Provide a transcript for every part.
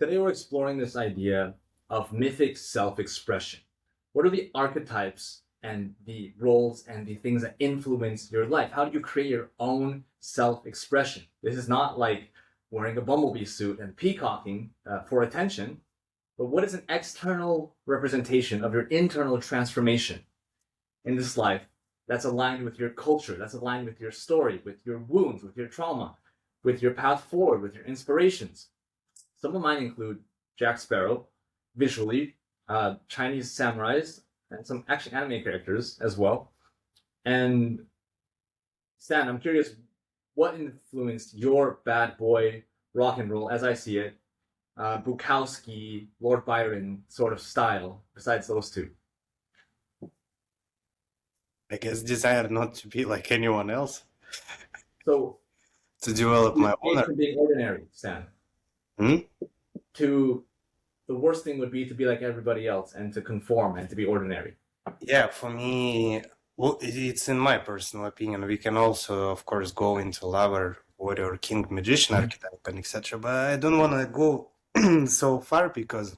Today we're exploring this idea of mythic self-expression. What are the archetypes and the roles and the things that influence your life? How do you create your own self-expression? This is not like wearing a bumblebee suit and peacocking for attention, but what is an external representation of your internal transformation in this life that's aligned with your culture, that's aligned with your story, with your wounds, with your trauma, with your path forward, with your inspirations? Some of mine include Jack Sparrow, visually, Chinese samurais, and some action anime characters as well. And Stan, I'm curious, what influenced your bad boy rock and roll, as I see it, Bukowski, Lord Byron sort of style, besides those two? I guess desire not to be like anyone else, So, to develop my own. from being ordinary, Stan, to the worst thing would be to be like everybody else and to conform and to be ordinary. Yeah, for me, well, it's in my personal opinion. We can also, of course, go into lover, warrior, king, magician archetype, and etc. But I don't want to go so far because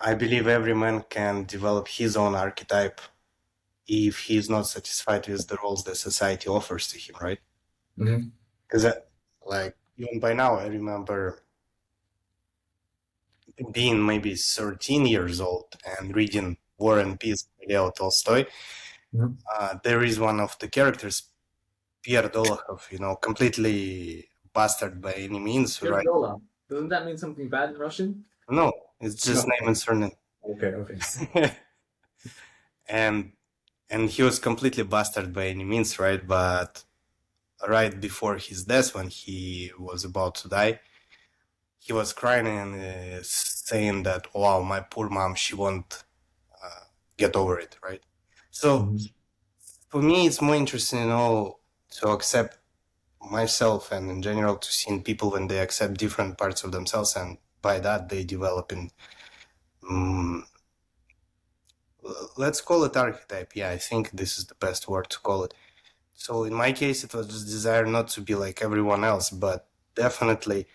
I believe every man can develop his own archetype if he's not satisfied with the roles that society offers to him, right? Because, like, even by now, I remember being maybe 13 years old and reading War and Peace by Leo Tolstoy. There is one of the characters, Pierre Dolokhov, completely bastard by any means. Pierre Right? Dolokhov. Doesn't that mean something bad in Russian? No, it's just name and surname. Okay. And he was completely bastard by any means, right? But right before his death, when he was about to die, he was crying and saying that, wow, my poor mom, she won't get over it, right? So for me, it's more interesting, to accept myself and in general to see in people when they accept different parts of themselves, and by that they develop in, let's call it archetype. Yeah, I think this is the best word to call it. So in my case, it was just desire not to be like everyone else, but definitely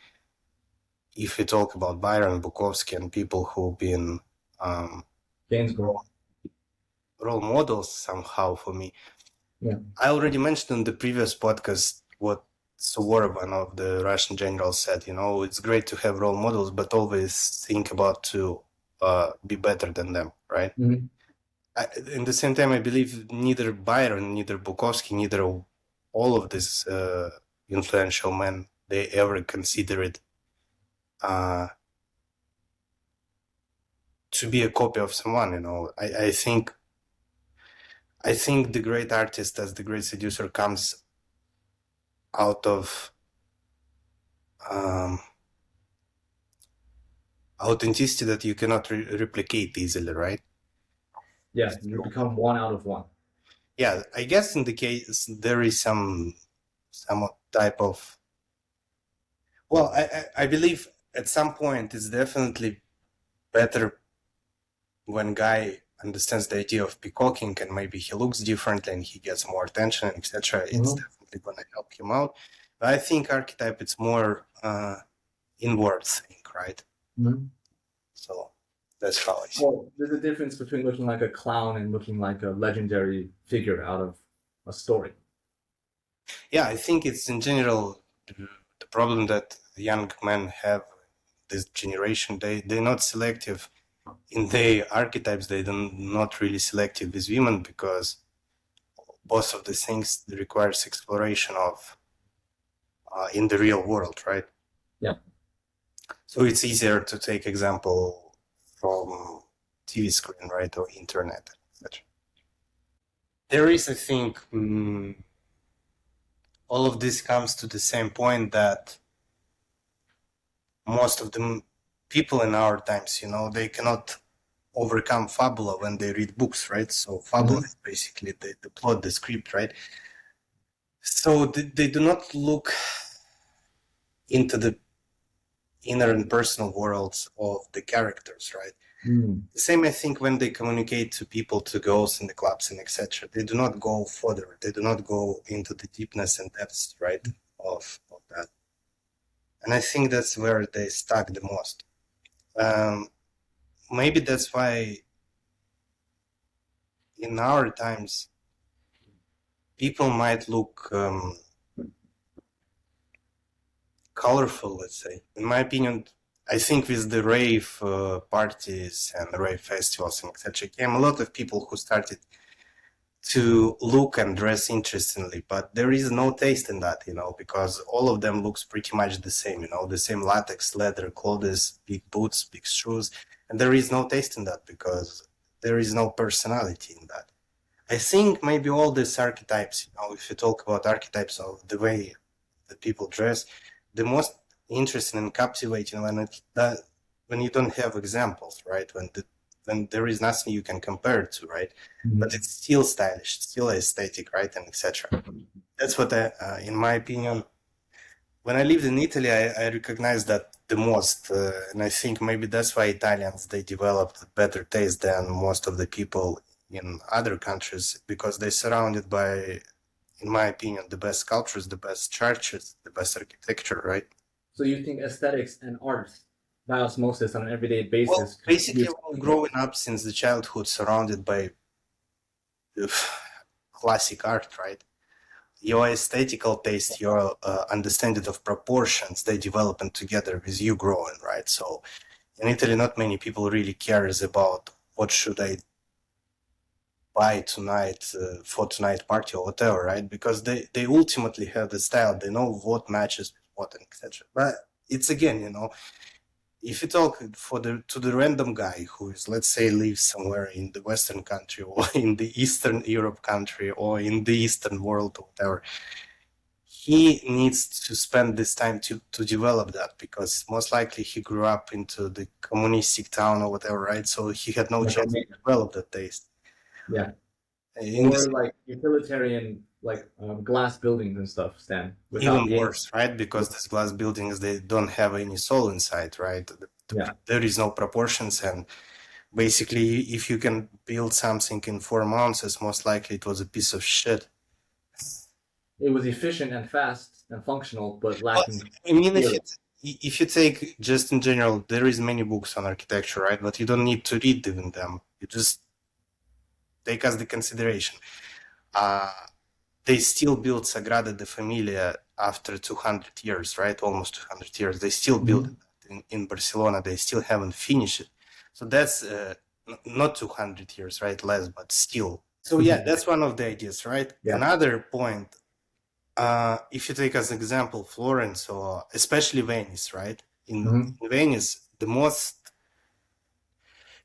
if we talk about Byron, Bukowski, and people who've been role models somehow for me. Yeah. I already mentioned in the previous podcast what Suvorov, one of the Russian generals, said, it's great to have role models, but always think about to be better than them, right? In the same time, I believe neither Byron, neither Bukowski, neither all of these influential men, they ever considered to be a copy of someone. I think the great artist, as the great seducer, comes out of authenticity that you cannot replicate easily, right? Yeah, you become one out of one. Yeah, I guess in the case there is some type of, well, I believe at some point it's definitely better when guy understands the idea of peacocking and maybe he looks differently and he gets more attention, etc. It's definitely going to help him out. But I think archetype, it's more inward thing, right? So that's how I see. Well, there's a difference between looking like a clown and looking like a legendary figure out of a story. Yeah, I think it's in general the problem that young men have this generation. They're not selective in their archetypes. They're not really selective with women because both of the things requires exploration of in the real world, right? Yeah. So it's easier to take example from TV screen, right, or internet, etc. There is, I think, all of this comes to the same point that most of the people in our times, they cannot overcome fabula when they read books, right? So fabula is basically the plot, the script, right? So they do not look into the inner and personal worlds of the characters, right? The same, I think, when they communicate to people, to girls in the clubs and etc. They do not go further. They do not go into the deepness and depths, right, of that. And I think that's where they stuck the most. Maybe that's why in our times people might look colorful, let's say. In my opinion, I think with the rave parties and the rave festivals and etc. came a lot of people who started to look and dress interestingly, but there is no taste in that, because all of them looks pretty much the same, the same latex, leather clothes, big boots, big shoes, and there is no taste in that because there is no personality in that. I think maybe all these archetypes, if you talk about archetypes of the way that people dress, the most interesting and captivating when you don't have examples, right? When there is nothing you can compare it to, right? But it's still stylish, still aesthetic, right? And etc. That's what in my opinion, when I lived in Italy, I recognized that the most, and I think maybe that's why Italians, they developed better taste than most of the people in other countries, because they're surrounded by, in my opinion, the best sculptures, the best churches, the best architecture, right? So you think aesthetics and art by osmosis on an everyday basis? Well, basically, we're growing up since the childhood surrounded by classic art, right? Your aesthetical taste, your understanding of proportions, they developing together with you growing, right? So in Italy, not many people really cares about what should I buy tonight for tonight party or whatever, right? Because they ultimately have the style, they know what matches what and etc. But it's again, if you talk to the random guy who is, let's say, lives somewhere in the Western country or in the Eastern Europe country or in the Eastern world or whatever, he needs to spend this time to develop that, because most likely he grew up into the communistic town or whatever, right? So he had no chance to develop that taste. Yeah. Or like utilitarian, like glass buildings and stuff, Stan. Even worse, right? Because these glass buildings, they don't have any soul inside, right? Yeah. There is no proportions, and basically, if you can build something in 4 months, it's most likely it was a piece of shit. It was efficient and fast and functional, but lacking. I mean, if you take just in general, there is many books on architecture, right? But you don't need to read even them. You just take as the consideration. They still build Sagrada de Familia after 200 years, right? Almost 200 years. They still build it in Barcelona. They still haven't finished it. So that's not 200 years, right? Less, but still. So yeah, that's one of the ideas, right? Yeah. Another point, if you take as an example Florence or especially Venice, right? In Venice,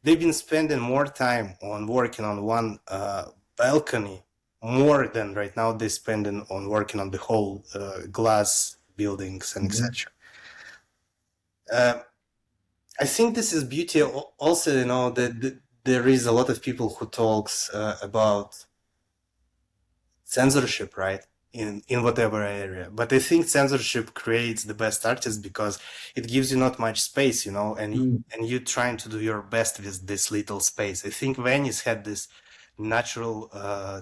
they've been spending more time on working on one balcony more than right now they're spending on working on the whole glass buildings and etc. I think this is beauty also, that there is a lot of people who talks about censorship, right, in whatever area, but I think censorship creates the best artists because it gives you not much space, and you trying to do your best with this little space. I think Venice had this natural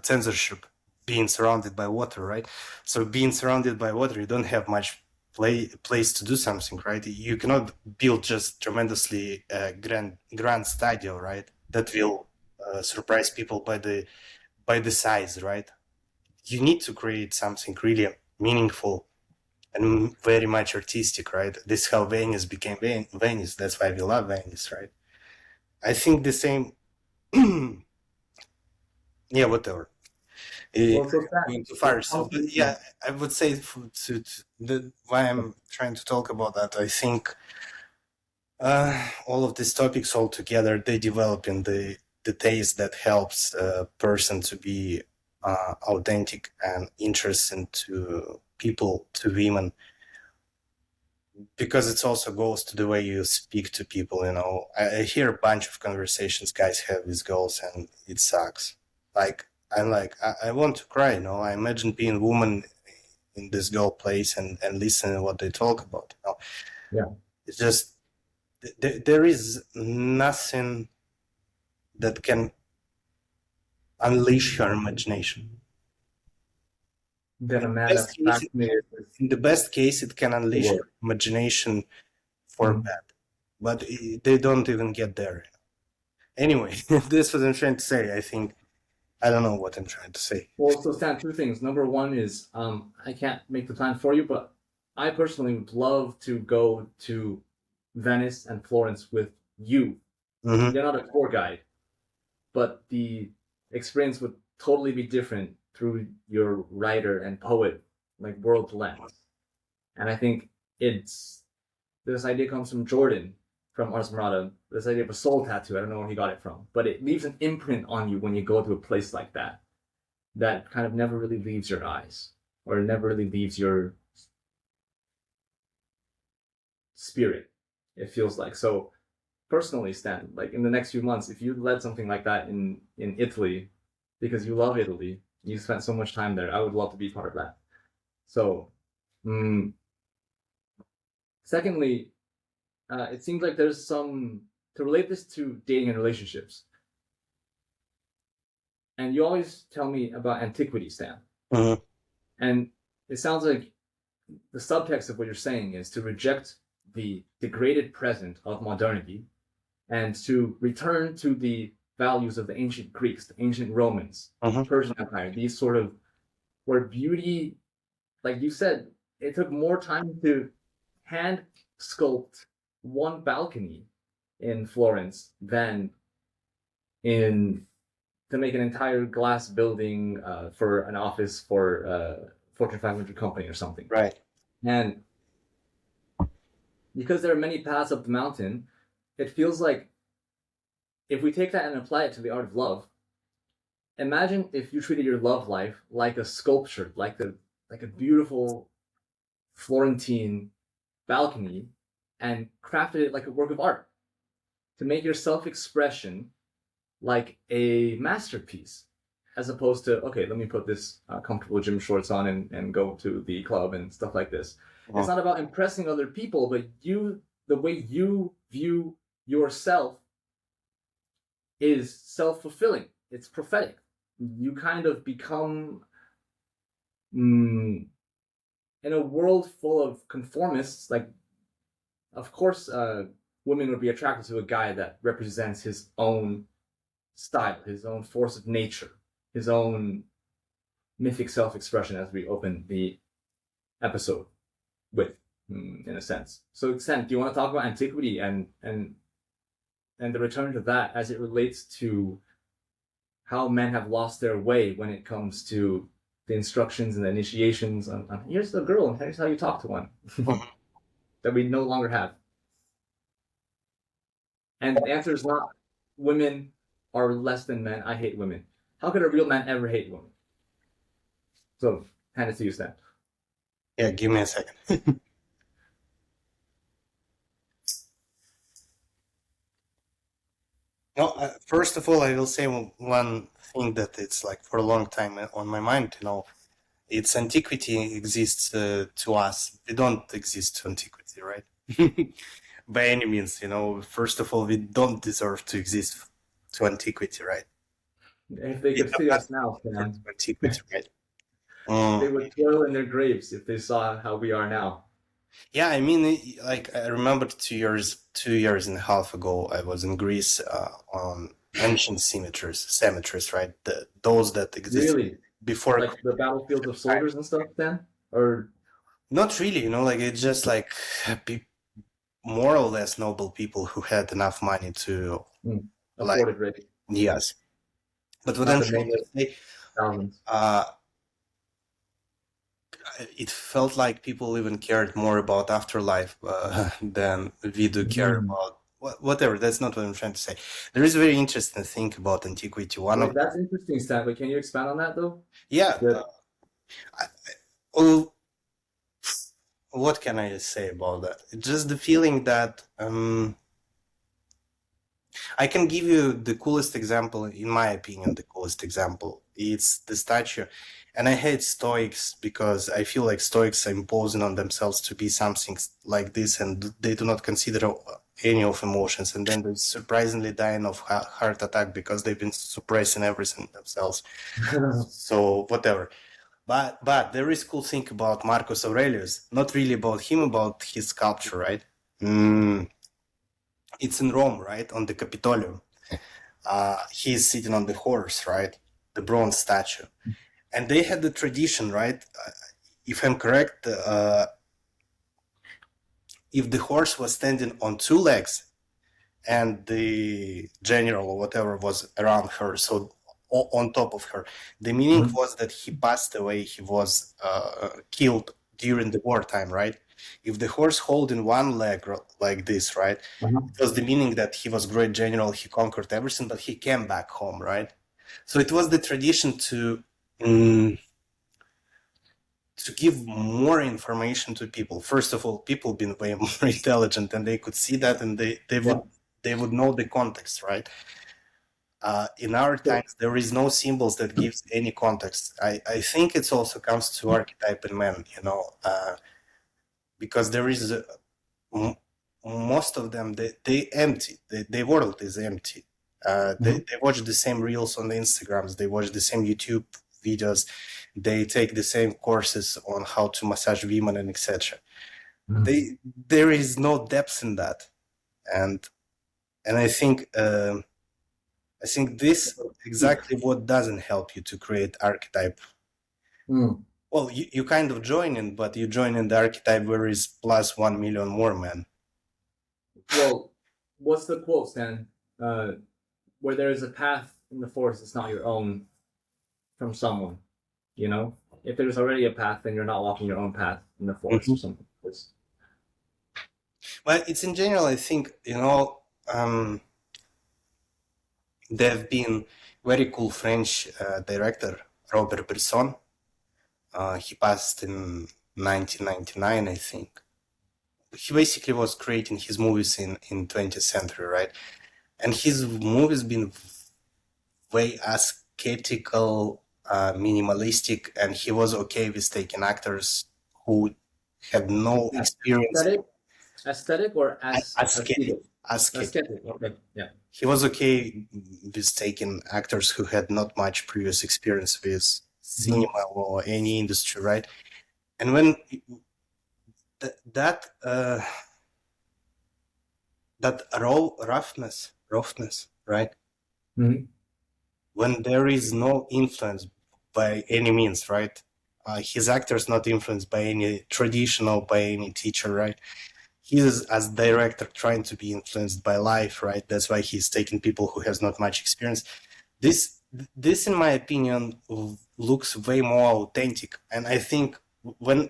censorship, being surrounded by water, right? So being surrounded by water, you don't have much place to do something, right? You cannot build just tremendously grand studio, right, that will surprise people by the size, right? You need to create something really meaningful and very much artistic, right? This is how Venice became Venice. That's why we love Venice, right? I think the same. Yeah, whatever. Going too far. So, but yeah, I would say why I'm trying to talk about that. I think all of these topics all together, they develop in the taste that helps a person to be authentic and interesting to people, to women, because it also goes to the way you speak to people. I hear a bunch of conversations guys have with girls, and it sucks. I'm like, I want to cry. I imagine being a woman in this girl place and listening to what they talk about. Yeah, it's just there is nothing that can unleash your imagination. than a man Best that's case, fascinated with in the best case, it can the unleash world. your imagination for Mhm. bad, but they don't even get there. Anyway, this is what I'm trying to say. I think I don't know what I'm trying to say. Well, so Stan, two things. Number one is I can't make the plan for you, but I personally would love to go to Venice and Florence with you. Hmm. You're not a tour guide, but the experience would totally be different through your writer and poet, like world lens. And I think it's this idea comes from Jordan from Ars Morada. This idea of a soul tattoo. I don't know where he got it from, but it leaves an imprint on you when you go to a place like that. That kind of never really leaves your eyes, or never really leaves your spirit. It feels like so. Personally, Stan, like in the next few months, if you led something like that in Italy, because you love Italy, you spent so much time there, I would love to be part of that. So, mm, secondly, it seems like there's some to relate this to dating and relationships. And you always tell me about Antiquity, Stan. Hmm. And it sounds like the subtext of what you're saying is to reject the degraded present of modernity and to return to the values of the ancient Greeks, the ancient Romans, Hmm. Persian Empire, these sort of where beauty, like you said, it took more time to hand sculpt one balcony in Florence than in to make an entire glass building for an office for Fortune 500 company or something. Right. And because there are many paths up the mountain, it feels like if we take that and apply it to the art of love, imagine if you treated your love life like a sculpture, like a beautiful Florentine balcony, and crafted it like a work of art to make your self-expression like a masterpiece, as opposed to okay, let me put this comfortable gym shorts on and go to the club and stuff like this. It's not about impressing other people, but the way you view yourself is self-fulfilling. It's prophetic. You kind of become in a world full of conformists. Like, of course, women would be attracted to a guy that represents his own style, his own force of nature, his own mythic self-expression, as we open the episode with, in a sense. So, Sen, do you want to talk about antiquity and the return to that as it relates to how men have lost their way when it comes to the instructions and the initiations on here's the girl and here's how you talk to one that we no longer have. And the answer is not women are less than men. I hate women. How could a real man ever hate women? So hand it to you, Stan. Yeah, give me a second. No, first of all, I will say one thing that it's like for a long time on my mind. It's antiquity exists to us. We don't exist to antiquity, right? By any means, First of all, we don't deserve to exist to antiquity, right? If they We could have see us nothing now, to offer Stan, to antiquity, right? they would twirl in their graves if they saw how we are now. Yeah, I mean, like I remember 2 years and a half ago, I was in Greece on ancient cemeteries, right? Those that existed Really? before Like the battlefields of time. soldiers and stuff, Stan? Or Not really, like it's just like more or less noble people who had enough money to like, afforded rate, yes. But what not I'm the trying to nameless say, thousands. uh, it felt like people even cared more about afterlife than we do care about whatever. That's not what I'm trying to say. There is a very interesting thing about antiquity. One Wait, of that's interesting, Stan. But can you expand on that though? yeah. That I, oh, what can I say about that? Just the feeling that I can give you the coolest example, in my opinion, the coolest example. It's the statue. And I hate Stoics because I feel like Stoics are imposing on themselves to be something like this, and they do not consider any of emotions. And then they're surprisingly dying of heart attack because they've been suppressing everything themselves. So, whatever. But there is cool thing about Marcus Aurelius, not really about him, about his sculpture, right? It's in Rome, right, on the Capitolium. He's sitting on the horse, right, the bronze statue, and they had the tradition, right? If I'm correct, if the horse was standing on two legs, and the general or whatever was around her, so on top of her, the meaning was that he passed away, he was killed during the wartime, right? If the horse holding one leg like this, right, it was the meaning that he was great general, he conquered everything, but he came back home, right? So it was the tradition to give more information to people. First of all, people been way more intelligent, and they could see that, and they would know the context, right? In our times, there is no symbols that gives any context. I think it also comes to archetype in men, because there is most of them, they empty. The world is empty. They watch the same reels on the Instagrams. They watch the same YouTube videos. They take the same courses on how to massage women and etc. There is no depth in that, and I think this exactly what doesn't help you to create archetype. Well, you kind of join in, but you join in the archetype where is plus 1 million more men. Well, what's the quote, Stan? Where there is a path in the forest, it's not your own from someone. If there's already a path, then you're not walking your own path in the forest or something. Well, it's in general, I think, there have been very cool French director, Robert Bresson. He passed in 1999, I think. He basically was creating his movies in 20th century, right? And his movies been way aesthetical, minimalistic, and he was okay with taking actors who had no experience. Aesthetic or ascetic? Okay. Yeah. He was okay with taking actors who had not much previous experience with cinema or any industry, right? And when that roughness, right? When there is no influence by any means, right? His actors not influenced by any traditional, by any teacher, right? He is, as director, trying to be influenced by life, right? That's why he's taking people who has not much experience. This, in my opinion, looks way more authentic. And I think when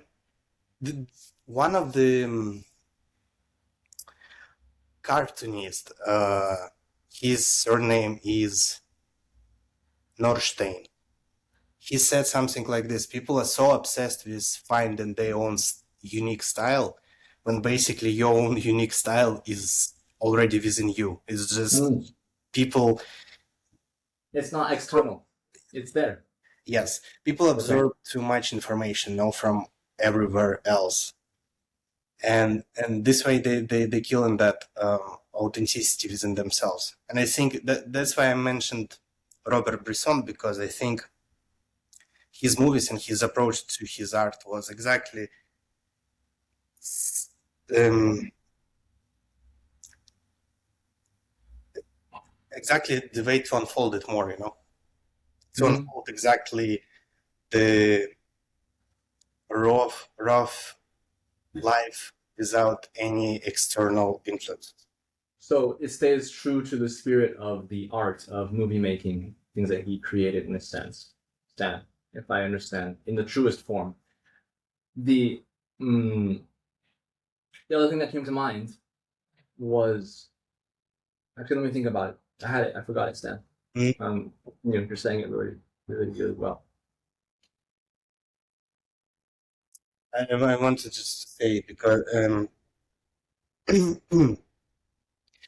one of the cartoonist, his surname is Norstein. He said something like this: people are so obsessed with finding their own unique style, when basically your own unique style is already within you. It's just people. It's not external. It's there. Yes, people absorb too much information, from everywhere else, and this way they kill in that authenticity within themselves. And I think that's why I mentioned Robert Bresson, because I think his movies and his approach to his art was exactly the way to unfold it more, to unfold exactly the rough life without any external influence. So it stays true to the spirit of the art of movie making, things that he created in a sense, Stan, if I understand, in the truest form. The other thing that came to mind was, actually, let me think about it. I had it. I forgot it, Stan. You're saying it really, really, really well. I wanted just to say, because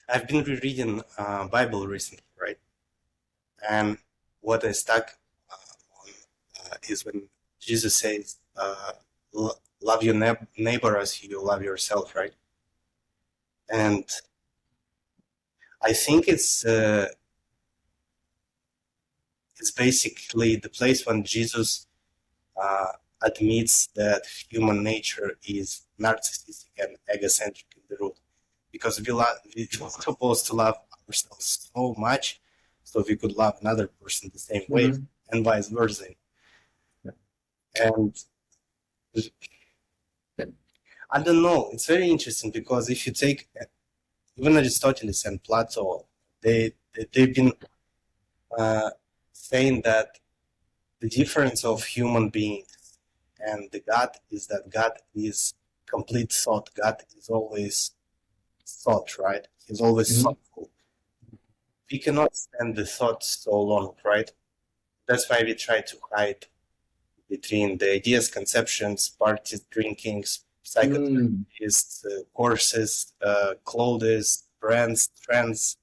I've been rereading Bible recently, right? And what I stuck on is when Jesus says, love your neighbor as you love yourself, right? And I think it's basically the place when Jesus admits that human nature is narcissistic and egocentric in the root, because we're supposed to love ourselves so much, so we could love another person the same way, Mm-hmm. and vice versa. Yeah. And I don't know. It's very interesting because if you take even Aristotle and Plato, they've been saying that the difference of human beings and the God is that God is complete thought. God is always thought, right? He's always Mm-hmm. thoughtful. We cannot stand the thought so long, right? That's why we try to hide between the ideas, conceptions, parties, drinkings, Mm. psychotherapies, courses, clothes, brands, trends,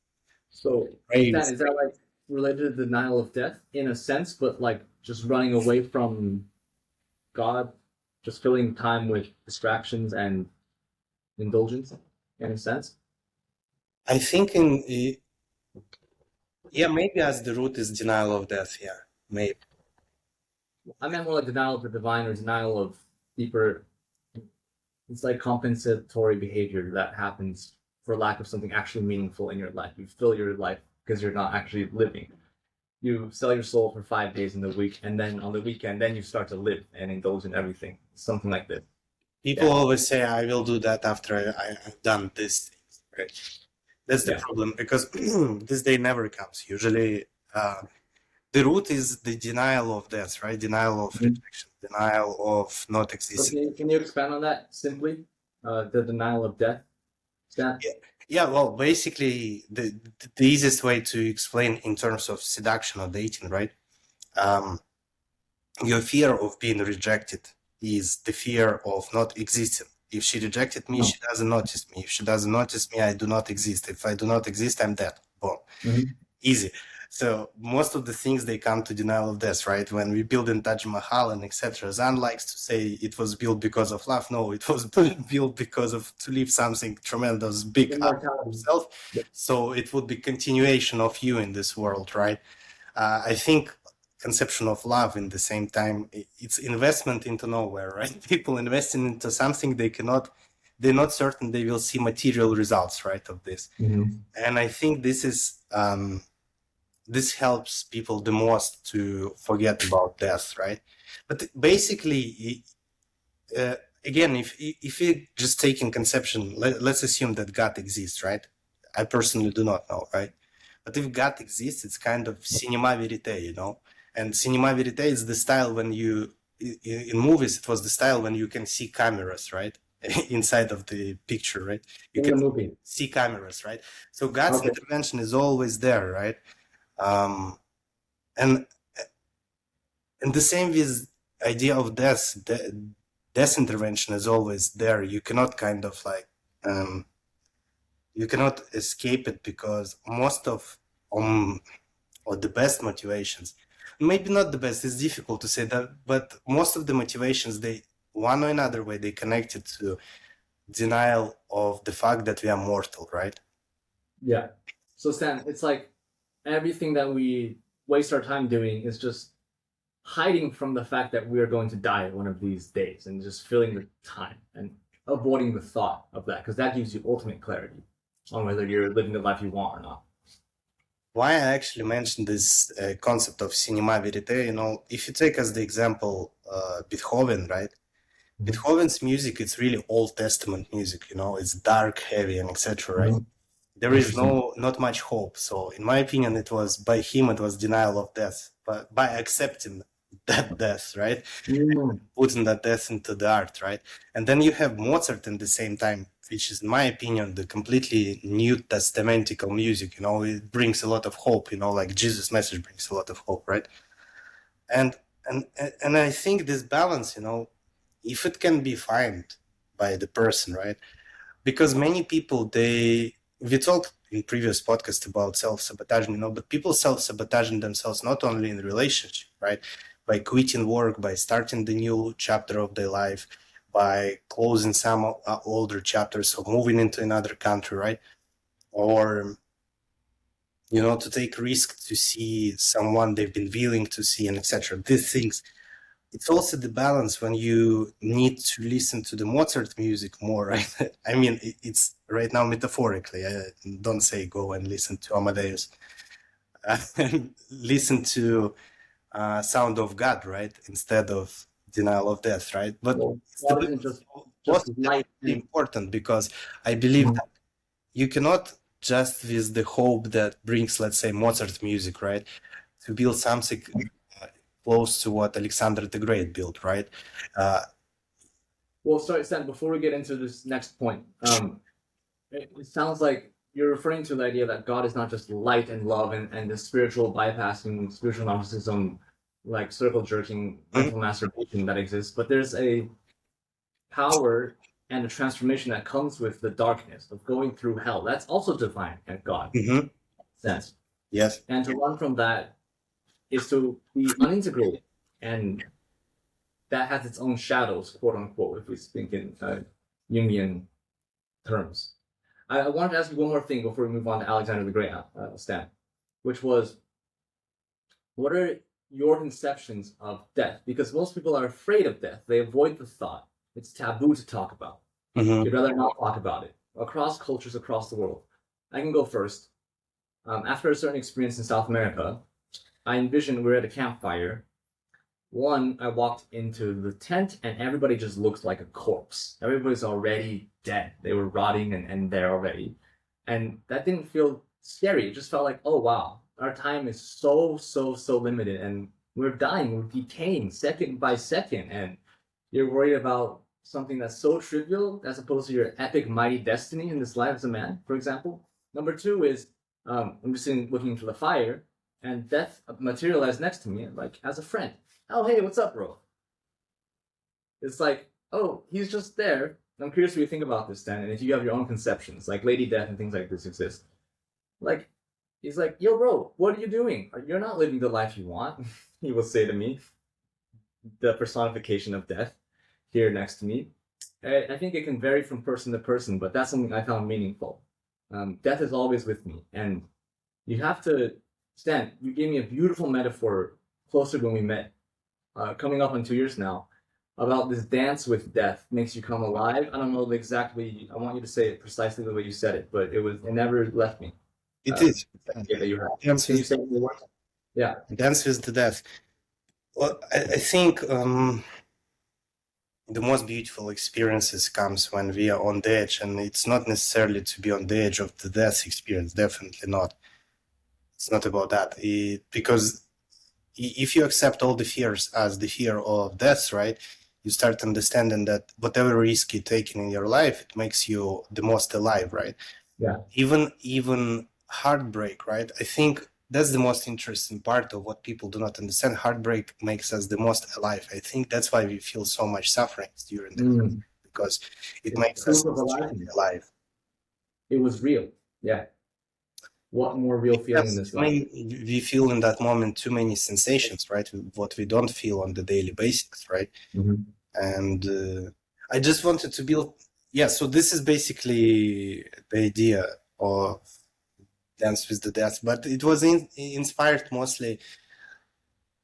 So, Stan, raves. is that like related to denial of death in a sense, but like just running away from God, just filling time with distractions and indulgence in a sense? I think yeah, maybe as the root is denial of death. Yeah, maybe. I meant more like denial of the divine or denial of deeper. It's like compensatory behavior that happens for lack of something actually meaningful in your life. You fill your life because you're not actually living. You sell your soul for 5 days in the week, and then on the weekend, then you start to live and indulge in everything. Something like this. People Yeah. always say, "I will do that after I've done this." Right? That's the Yeah. problem because this day never comes. Usually, the root is the denial of death, right? Denial of Mhm. rejection, denial of not So existing. can you expand on that simply? The denial of death. Is that? Yeah, yeah. Well, basically, the easiest way to explain in terms of seduction or dating, right? Um, your fear of being rejected is the fear of not existing. If she rejected me, No. she doesn't notice me. If she doesn't notice me, I do not exist. If I do not exist, I'm dead. Boom. Mhm. Easy. So most of the things they come to denial of death, right? When we build in Taj Mahal and etc. Zan likes to say it was built because of love. No, it was built because of to leave something tremendous, big up Immortality. yourself. Yeah. So it would be continuation of you in this world, right? I think conception of love in the same time it's investment into nowhere, right? People investing into something they're not certain they will see material results, right, of this. Mhm. And I think this helps people the most to forget about death, right? But basically, again, if you just take in conception, let's assume that God exists, right? I personally do not know, right? But if God exists, it's kind of cinema verite, you know. And cinema verite is the style when you in movies. It was the style when you can see cameras, right, inside of the picture, right? You In can the movie. see cameras, right? So God's Okay. intervention is always there, right? Um, and and the same with idea of death. Death intervention is always there. You cannot kind of like you cannot escape it because most of or the best motivations, maybe not the best, it's difficult to say that, but most of the motivations, they one or another way they connected to denial of the fact that we are mortal, right? Yeah. So Stan, it's like everything that we waste our time doing is just hiding from the fact that we're going to die one of these days and just filling the time and avoiding the thought of that because that gives you ultimate clarity on whether you're living the life you want or not. Why I actually mentioned this concept of cinema verite, if you take as the example Beethoven, right? Mhm. Beethoven's music, it's really Old Testament music, it's dark, heavy, and etc., right? Mhm. There is Interesting. not much hope. So in my opinion, it was denial of death, but by accepting that death, right? Mm. Putting that death into the art, right? And then you have Mozart in the same time, which is, in my opinion, the completely new testamentical music. It brings a lot of hope. Like Jesus' message brings a lot of hope, right? And and I think this balance, if it can be found by the person, right? Because many people, we talked in previous podcast about self-sabotaging, but people self-sabotaging themselves not only in relationship, right? By quitting work, by starting the new chapter of their life, by closing some older chapters, or moving into another country, right? Or to take risk to see someone they've been willing to see, and etc. These things, it's also the balance when you need to listen to the Mozart music more, right? I mean, it's right now metaphorically. I don't say go and listen to Amadeus. Listen to Sound of God, right? Instead of Denial of Death, right? But Well, it's the God isn't balance just was light definitely and important because I believe that you cannot just with the hope that brings, let's say, Mozart music, right, to build something uh, close to what Alexander the Great built, right? Uh, well, sorry, Stan, before we get into this next point, it sounds like you're referring to the idea that God is not just light and love and the spiritual bypassing, spiritual narcissism, like circle jerking, mental masturbation that exists, but there's a power and a transformation that comes with the darkness of going through hell. That's also defined as God, mhm. sense. Yes. And to run from that is to be unintegrated. And that has its own shadows, quote unquote, if we speak in Jungian terms. I wanted to ask you one more thing before we move on to Alexander the Great, Stan, which was, what are your conceptions of death? Because most people are afraid of death. They avoid the thought. It's taboo to talk about. Mhm. You'd rather not talk about it. Across cultures, across the world. I can go first. After a certain experience in South America, I envisioned we're at a campfire. One, I walked into the tent and everybody just looked like a corpse. Everybody's already dead. They were rotting and there already. And that didn't feel scary. It just felt like, oh wow, our time is so limited and we're dying, we're decaying second by second. And you're worried about something that's so trivial as opposed to your epic mighty destiny in this life as a man, for example. Number two is I'm just looking into the fire and death materialized next to me like as a friend. Oh, hey, what's up, bro? It's like, oh, he's just there. I'm curious what you think about this, Dan, and if you have your own conceptions, like Lady Death and things like this exist. Like, he's like, yo, bro, what are you doing? You're not living the life you want, he will say to me, the personification of death here next to me. I think it can vary from person to person, but that's something I found meaningful. Death is always with me, and you have to, Stan, you gave me a beautiful metaphor closer when we met, coming up in 2 years now, about this dance with death makes you come alive. I don't know the exact way. I want you to say it precisely the way you said it, but it never left me. It is. That idea that you have. Dance Can you with, say it more? Yeah. Dance with the Death. Well, I think the most beautiful experiences comes when we are on the edge, and it's not necessarily to be on the edge of the death experience. Definitely not. It's not about that. Because if you accept all the fears as the fear of death, right, you start understanding that whatever risk you're taking in your life, it makes you the most alive, right? Yeah. Even heartbreak, right? I think that's the most interesting part of what people do not understand. Heartbreak makes us the most alive. I think that's why we feel so much suffering during the because it It's makes us proof of extremely aliveness. alive. It was real. Yeah. What more real feeling in Yes, this I life? mean, we feel in that moment too many sensations, right? What we don't feel on the daily basis, right? Mhm. And I just wanted to build, yeah. So this is basically the idea of Dance with the Death, but it was inspired mostly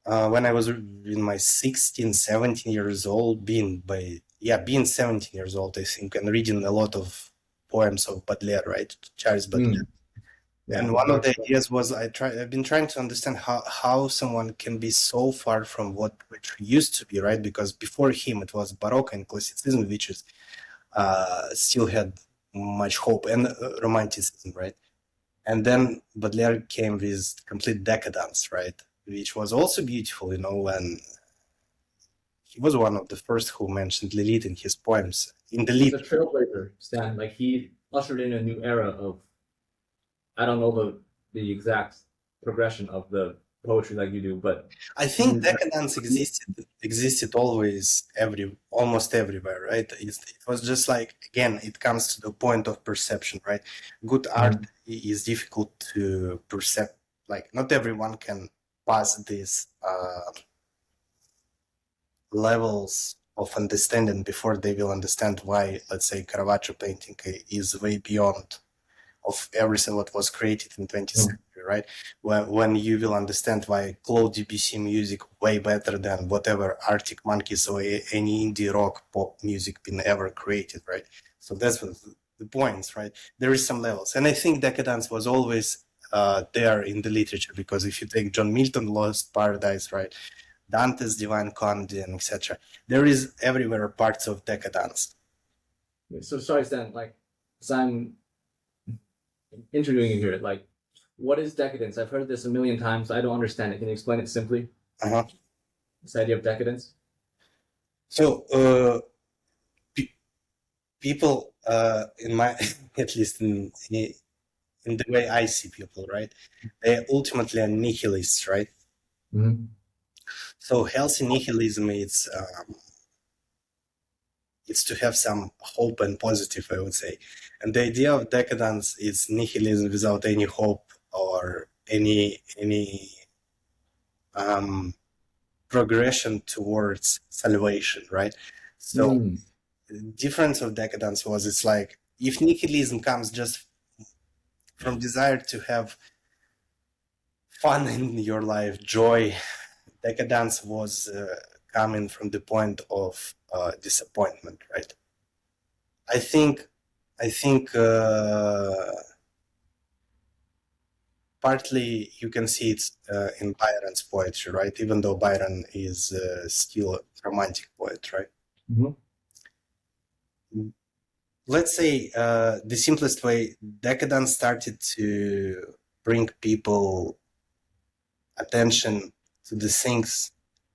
when I was in my 16, 17 years old, being 17 years old, I think, and reading a lot of poems of Baudelaire, right? Charles Baudelaire. Yeah. And one of Dark the stuff. ideas was I've been trying to understand how someone can be so far from what poetry used to be, right? Because before him it was Baroque and Classicism, which is still had much hope, and Romanticism, right? And then Baudelaire came with complete decadence, right? Which was also beautiful, and he was one of the first who mentioned Lilith in his poems. In the He's lead, a trailblazer, Stan. Like he ushered in a new era of, I don't know the exact progression of the poetry like you do, but I think decadence existed always almost everywhere, right? It was just like, again, it comes to the point of perception, right? Good art is difficult to perceive. Like not everyone can pass these levels of understanding before they will understand why, let's say, Caravaggio painting is way beyond of everything what was created in 20th century, right? When you will understand why Claude Debussy music way better than whatever Arctic Monkeys or any indie rock pop music been ever created, right? So that's what the points, right? There is some levels, and I think decadence was always there in the literature, because if you take John Milton, Lost Paradise, right, Dante's Divine Comedy, and etc., there is everywhere parts of decadence. So sorry, Stan. Like, so I'm interviewing you here. Like, what is decadence? I've heard this a million times. I don't understand it. Can you explain it simply? This idea of decadence. So people, in my at least in the way I see people, right, they ultimately are nihilists, right? Mm-hmm. So healthy nihilism is it's to have some hope and positive, I would say. And the idea of decadence is nihilism without any hope or any progression towards salvation, right? So the difference of decadence was, it's like, if nihilism comes just from desire to have fun in your life, joy, decadence was coming from the point of disappointment, right? I think partly you can see it in Byron's poetry, right? Even though Byron is still a romantic poet, right? Mm-hmm. Let's say the simplest way, decadence started to bring people attention to the things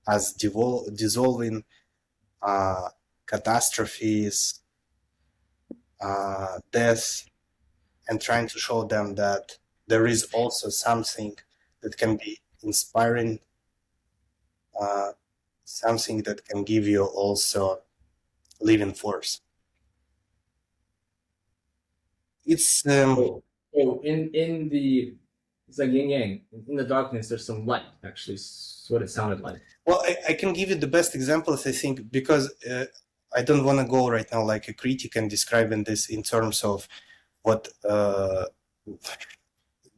as dissolving, catastrophes, death, and trying to show them that there is also something that can be inspiring, something that can give you also living force. It's So in the, it's like yin yang. In the darkness, there's some light. Actually, is what it sounded like. well, I can give you the best examples, I think, because I don't want to go right now like a critic and describing this in terms of what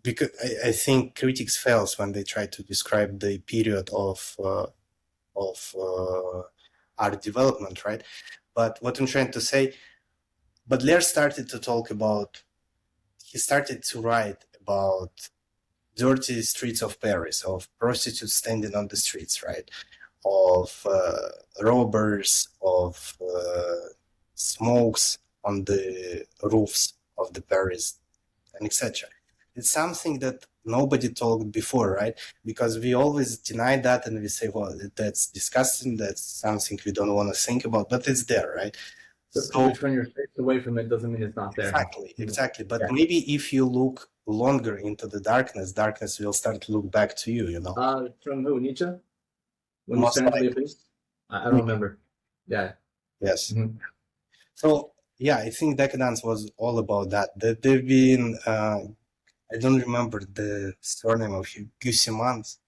because I think critics fails when they try to describe the period of art development, right? But what I'm trying to say, Baudelaire started to talk about, he started to write about dirty streets of Paris, of prostitutes standing on the streets, right? Of robbers, of smokes on the roofs of the Paris, and etc. It's something that nobody talked before, right? Because we always deny that and we say, well, that's disgusting, that's something we don't want to think about, but it's there, right? So you turn your face away from it doesn't mean it's not there. Exactly. But maybe if you look longer into the darkness will start to look back to you, you know. From who? Nietzsche? When you Most stand into the likely. abyss? I don't remember. Yeah. Yes. Mhm. So yeah, I think decadence was all about that. They've been I don't remember the surname of him, Gusimans.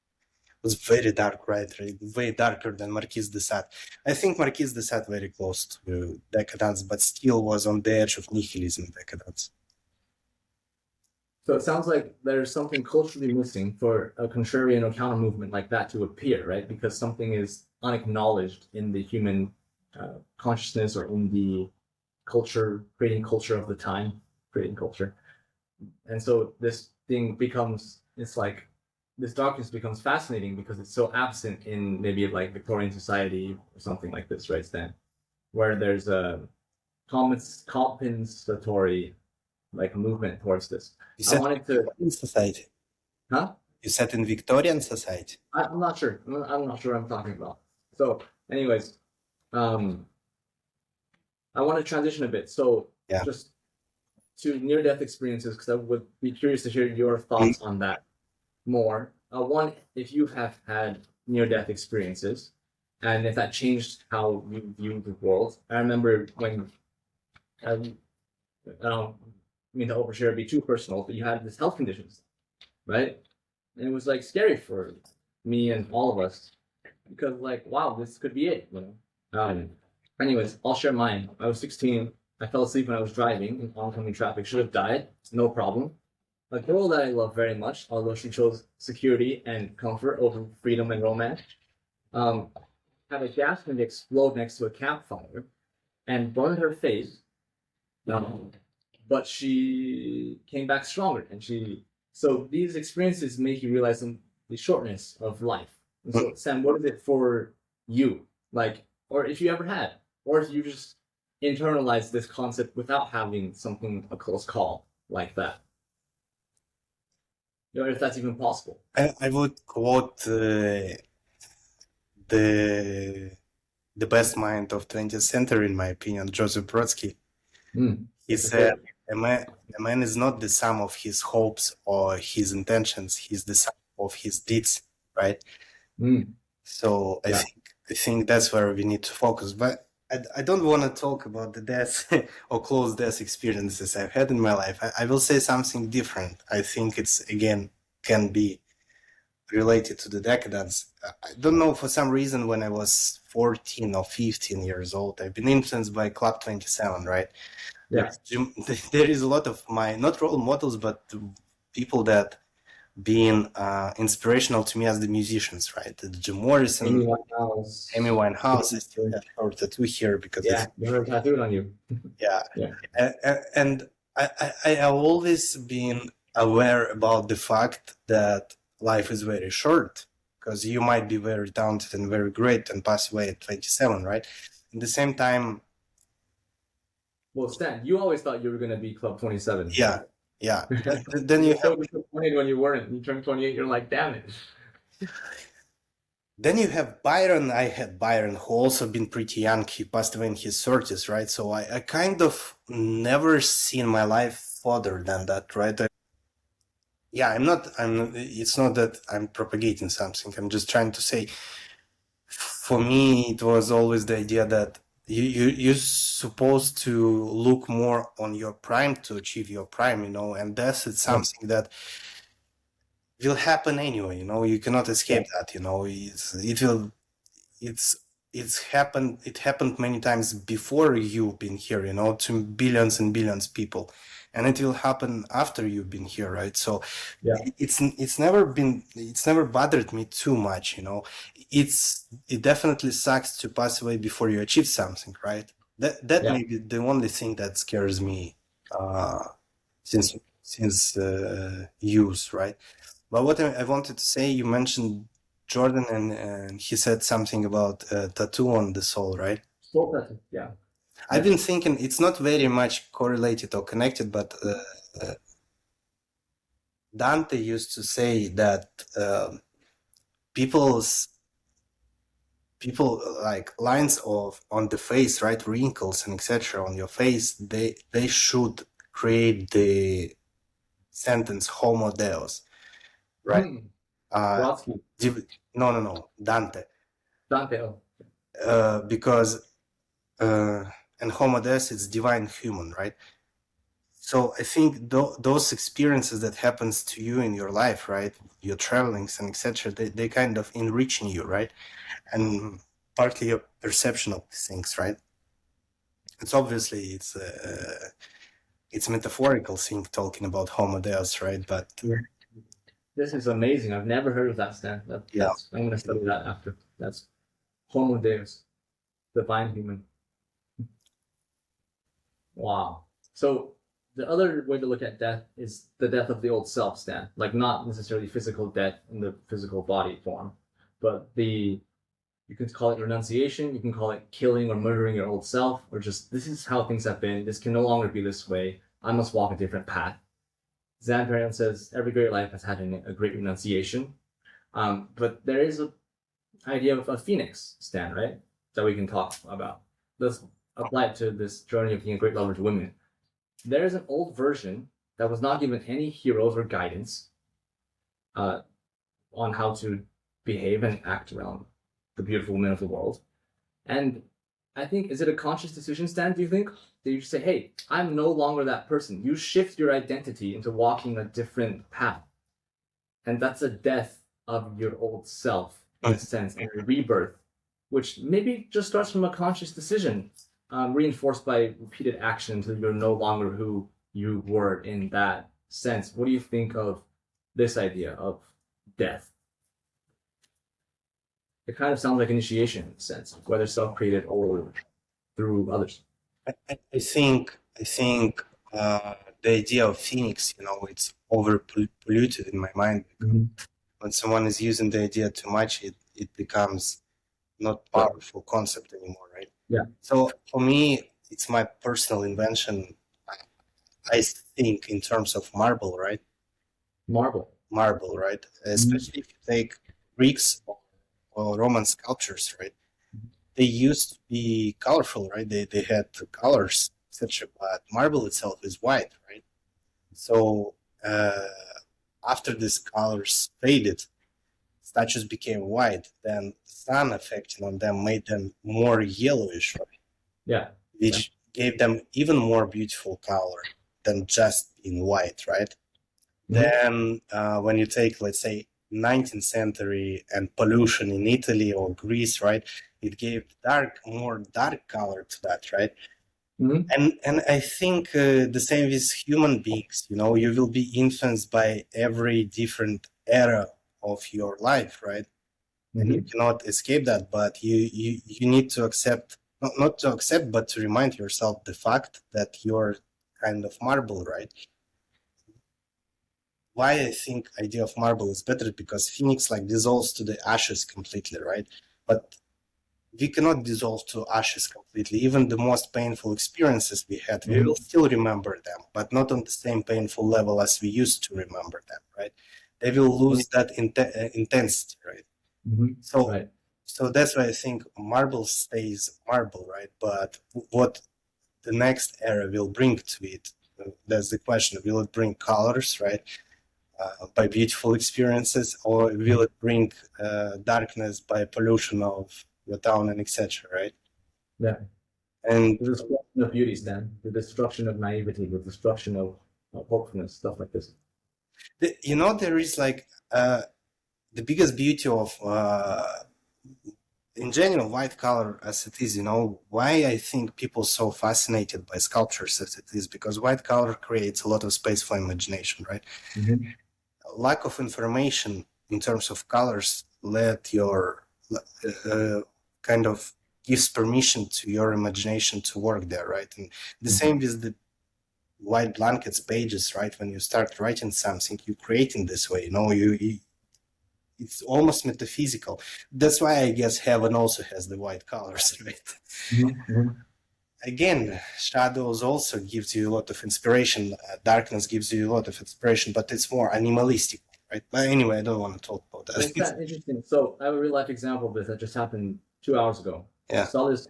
Was very dark, right? Way darker than Marquis de Sade. I think Marquis de Sade very close to decadence, but still was on the edge of nihilism decadence. So it sounds like there's something culturally missing for a contrarian or counter movement like that to appear, right? Because something is unacknowledged in the human consciousness or in the culture, creating culture of the time, creating culture. And so this thing becomes, it's like, this darkness becomes fascinating because it's so absent in maybe like Victorian society or something like this, right, Stan? Where there's a compensatory like movement towards this. You said I wanted to, in society. huh? You said in Victorian society. I'm not sure. I'm not sure what I'm talking about. So, anyways, I want to transition a bit. So, Yeah. just to near-death experiences, because I would be curious to hear your thoughts on that more. One, if you have had near-death experiences, and if that changed how you view the world. I remember when, I don't mean to overshare, be too personal, but you had this health conditions, right? And it was like scary for me and all of us because like, wow, this could be it, you know. Anyways, I'll share mine. I was 16. I fell asleep when I was driving in oncoming traffic. Should have died. No problem. A girl that I love very much, although she chose security and comfort over freedom and romance, um, had a gas tank explode next to a campfire and burned her face. Um, but she came back stronger, and so these experiences make you realize the shortness of life. And so, Sam, what is it for you? Like, or if you ever had, or if you just internalized this concept without having something a close call like that. You know, if that's even possible. I would quote the best mind of 20th century, in my opinion, Joseph Brodsky. He said, a man is not the sum of his hopes or his intentions. He's the sum of his deeds, right? So I think that's where we need to focus. But I don't want to talk about the death or close death experiences I've had in my life. I will say something different. I think it's, again, can be related to the decadence. I don't know, for some reason, when I was 14 or 15 years old, I've been influenced by Club 27, right? Yeah. There is a lot of my, not role models, but people that being inspirational to me as the musicians, right? Jim Morrison, Amy Winehouse. I still have her tattoo here because you have a tattoo on you. And I have always been aware about the fact that life is very short, because you might be very talented and very great and pass away at 27, right? At the same time. Well, Stan, you always thought you were going to be Club 27. Yeah. Then you so disappointed when you weren't. You turned 28, you're like, damn it. Then you have Byron. I had Byron, who also been pretty young. He passed away in his 30s, right? So I kind of never seen my life further than that, right? It's not that I'm propagating something. I'm just trying to say, for me, it was always the idea that you're supposed to look more on your prime to achieve your prime, and that's something that will happen anyway. You cannot escape that. It happened many times before you've been here, to billions and billions of people, and it will happen after you've been here, right? So it's never bothered me too much. It definitely sucks to pass away before you achieve something, right? That may be the only thing that scares me since youth, right? But what I wanted to say, you mentioned Jordan, and he said something about tattoo on the soul, right? Soul tattoo, yeah. I've been thinking it's not very much correlated or connected, but Dante used to say that people like lines on the face, right, wrinkles and etc. on your face, they should create the sentence "Homo Deus," right? No, Dante. Because and Homo Deus is divine human, right? So I think those experiences that happens to you in your life, right, your travelings and etc., they kind of enriching you, right, and partly your perception of things, right. It's obviously it's metaphorical thing talking about Homo Deus, right, but. This is amazing. I've never heard of that, Stan. I'm going to study that after. That's Homo Deus, divine human. Wow. So the other way to look at death is the death of the old self, Stan. Like, not necessarily physical death in the physical body form, but you can call it renunciation, you can call it killing or murdering your old self, or just, this is how things have been, this can no longer be this way, I must walk a different path. Xantharion says every great life has had a great renunciation, but there is an idea of a phoenix, Stan, right? That we can talk about. Let's apply it to this journey of being a great lover to women. There is an old version that was not given any heroes or guidance on how to behave and act around the beautiful women of the world. And I think, is it a conscious decision, Stan, do you think? That you say, hey, I'm no longer that person. You shift your identity into walking a different path. And that's a death of your old self, in a sense, and a rebirth, which maybe just starts from a conscious decision. reinforced by repeated action until you're no longer who you were in that sense. What do you think of this idea of death? It kind of sounds like initiation in a sense, whether self-created or through others. I think the idea of phoenix, it's over polluted in my mind. When someone is using the idea too much, it becomes not powerful concept anymore, right? Yeah. So for me, it's my personal invention. I think in terms of marble, right? Marble, right? Especially if you take Greeks or Roman sculptures, right? They used to be colorful, right? They had colors, etc. But marble itself is white, right? So after these colors faded, statues became white. Then the sun affecting on them made them more yellowish, right? Yeah. Which gave them even more beautiful color than just in white, right? Then when you take, let's say, 19th century and pollution in Italy or Greece, right? It gave more dark color to that, right? And I think the same with human beings. You will be influenced by every different era of your life, right? And you cannot escape that. But you need to accept, not to accept, but to remind yourself the fact that you're kind of marble, right? Why I think idea of marble is better, because phoenix dissolves to the ashes completely, right? But we cannot dissolve to ashes completely. Even the most painful experiences we had, we will still remember them, but not on the same painful level as we used to remember them, right? They will lose that intensity, right? So that's why I think marble stays marble, right? But what the next era will bring to it, that's the question. Will it bring colors, right? By beautiful experiences, or will it bring darkness by pollution of your town and etc., right? Yeah. And the destruction of beauty, Stan, the destruction of naivety, the destruction of hopefulness, stuff like this. There is the biggest beauty of in general white color as it is. Why I think people so fascinated by sculptures as it is, because white color creates a lot of space for imagination, right? Lack of information in terms of colors let your kind of gives permission to your imagination to work there, right? And the same with the white blankets pages, right? When you start writing something, you create in this way, it's almost metaphysical. That's why I guess heaven also has the white colors, right? Again, shadows also gives you a lot of inspiration. Darkness gives you a lot of inspiration, but it's more animalistic, right? But anyway, I don't want to talk about that. It's that interesting. So I have a real life example of this that just happened 2 hours ago. Yeah. I saw this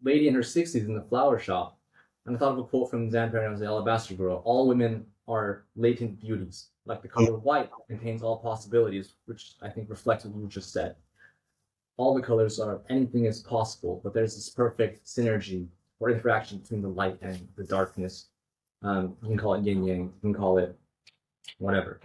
lady in her 60s in the flower shop, and I thought of a quote from Xan Perion's The Alabaster Girl. All women are latent beauties. Like the color white contains all possibilities, which I think reflects what you just said. All the colors are, anything is possible, but there's this perfect synergy or interaction between the light and the darkness. You can call it yin yang, you can call it whatever.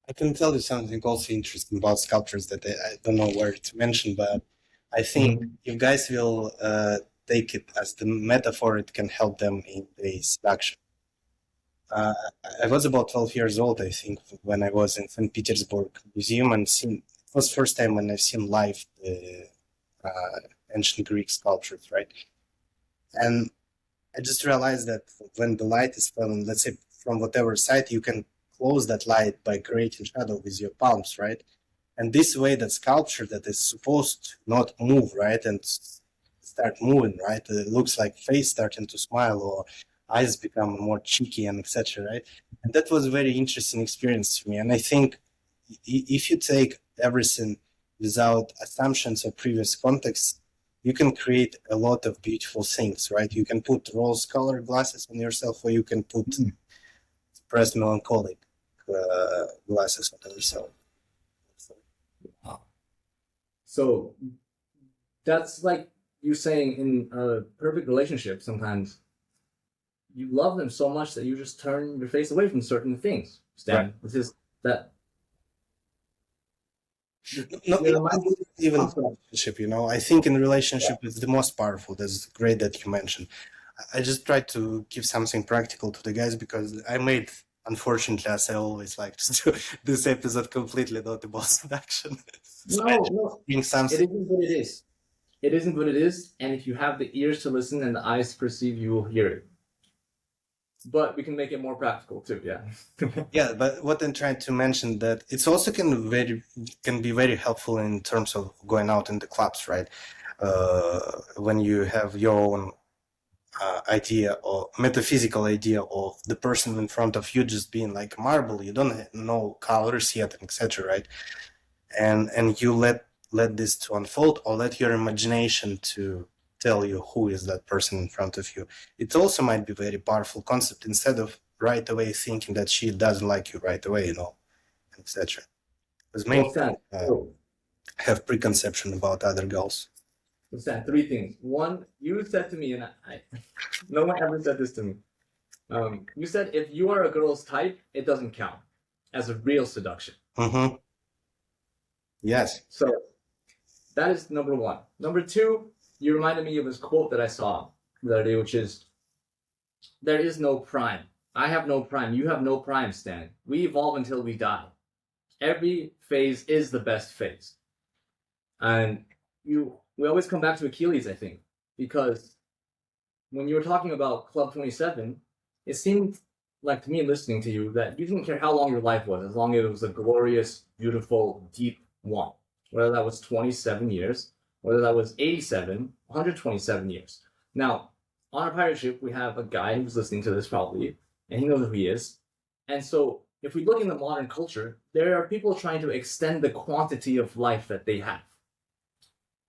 I can tell you something also interesting about sculptures that I don't know where to mention, but I think if guys will take it as the metaphor, it can help them in the seduction. I was about 12 years old, I think, when I was in St. Petersburg Museum and it was the first time when I've seen live the ancient Greek sculptures, right? And I just realized that when the light is falling, let's say from whatever side, you can close that light by creating shadow with your palms, right? And this way, that sculpture that is supposed to not move, right, and start moving, right? It looks like face starting to smile or eyes become more cheeky and etc., right? And that was a very interesting experience to me. And I think if you take everything without assumptions or previous context, you can create a lot of beautiful things, right? You can put rose-colored glasses on yourself, or you can put depressed, melancholic glasses on yourself. So that's like you saying in a perfect relationship, sometimes you love them so much that you just turn your face away from certain things. Stan, right. This is that. No, You remind me. even I'm sorry. relationship, I think in relationship it's the most powerful. That's great that you mentioned. I just try to give something practical to the guys because I made, unfortunately, as I always like to do, this episode completely not about seduction. So I No, just no. bring It something. isn't what it is. It isn't what it is. And if you have the ears to listen and the eyes to perceive, you will hear it. But we can make it more practical too. Yeah. Yeah, but what I'm trying to mention that it's also can be very helpful in terms of going out in the clubs, right? When you have your own idea or metaphysical idea of the person in front of you just being like marble, you don't know colors yet, etc., right? And you let this to unfold, or let your imagination to tell you who is that person in front of you. It also might be very powerful concept, instead of right away thinking that she doesn't like you right away, etc. Because many Well, Stan. So, have preconception about other girls. Stan, three things. One, you said to me, and no one ever said this to me. You said if you are a girl's type, it doesn't count as a real seduction. Mm-hmm. Yes. So that is number one. Number two, you reminded me of this quote that I saw the other day, which is, "There is no prime. I have no prime. You have no prime, Stan. We evolve until we die. Every phase is the best phase." And we always come back to Achilles, I think, because when you were talking about Club 27, it seemed like to me listening to you that you didn't care how long your life was, as long as it was a glorious, beautiful, deep one. Whether that was 27 years, whether that was 87, 127 years. Now, on our pirate ship, we have a guy who's listening to this probably, and he knows who he is. And so, if we look in the modern culture, there are people trying to extend the quantity of life that they have.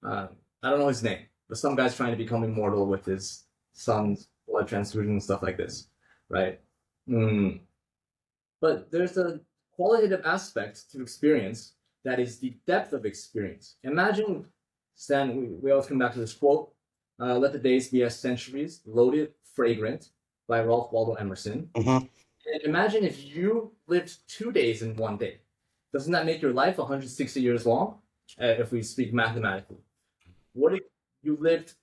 I don't know his name, but some guy's trying to become immortal with his son's blood transfusion and stuff like this, right? But there's a qualitative aspect to experience that is the depth of experience. Imagine, Stan, we always come back to this quote, "Let the days be as centuries, loaded, fragrant," by Ralph Waldo Emerson. Mm-hmm. And imagine if you lived 2 days in one day. Doesn't that make your life 160 years long, if we speak mathematically? What if you lived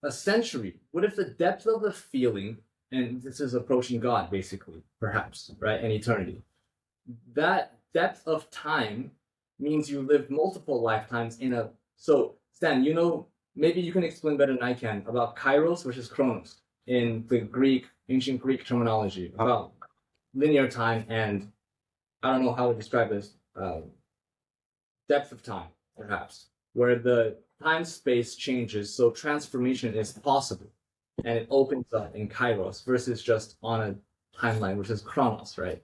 a century? What if the depth of the feeling, and this is approaching God, basically, perhaps, right, and eternity, that depth of time means you lived multiple lifetimes in a. So, Stan, maybe you can explain better than I can about kairos versus chronos in the ancient Greek terminology, about linear time and, I don't know how to describe this, depth of time, perhaps, where the time space changes, so transformation is possible, and it opens up in kairos versus just on a timeline, which is chronos, right?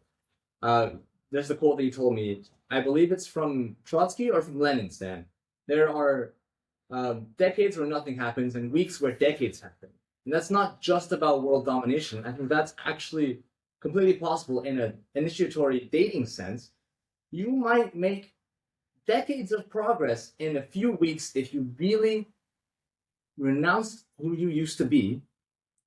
There's the quote that you told me. I believe it's from Trotsky or from Lenin, Stan. There are decades where nothing happens and weeks where decades happen. And that's not just about world domination. I think that's actually completely possible in an initiatory dating sense. You might make decades of progress in a few weeks if you really renounce who you used to be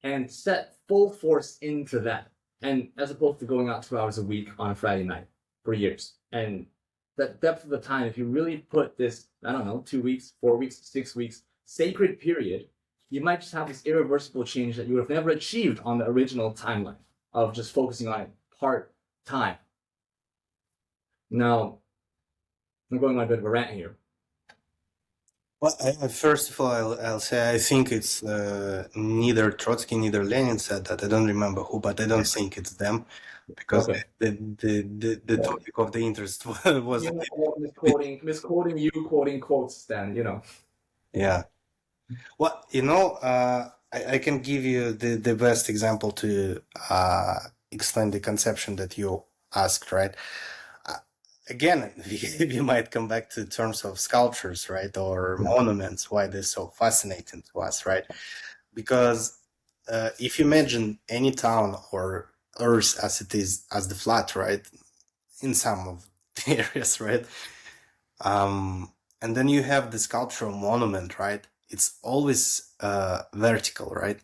and set full force into that. And as opposed to going out 2 hours a week on a Friday night for years. And that depth of the time, if you really put this, I don't know, 2 weeks, 4 weeks, 6 weeks, sacred period, you might just have this irreversible change that you would have never achieved on the original timeline of just focusing on it part time. Now, I'm going on a bit of a rant here. Well, first of all, I'll say I think it's neither Trotsky, neither Lenin said that. I don't remember who, but I don't think it's them, because Okay. the topic of the interest was Misquoting you, quoting quotes, Stan, yeah. Well, I can give you the best example to explain the conception that you asked, right? Again, we might come back to terms of sculptures, right, or monuments, why they're so fascinating to us, right? Because if you imagine any town or Earth as it is, as the flat, right, in some of the areas, right, and then you have the sculptural monument, right? It's always vertical, right?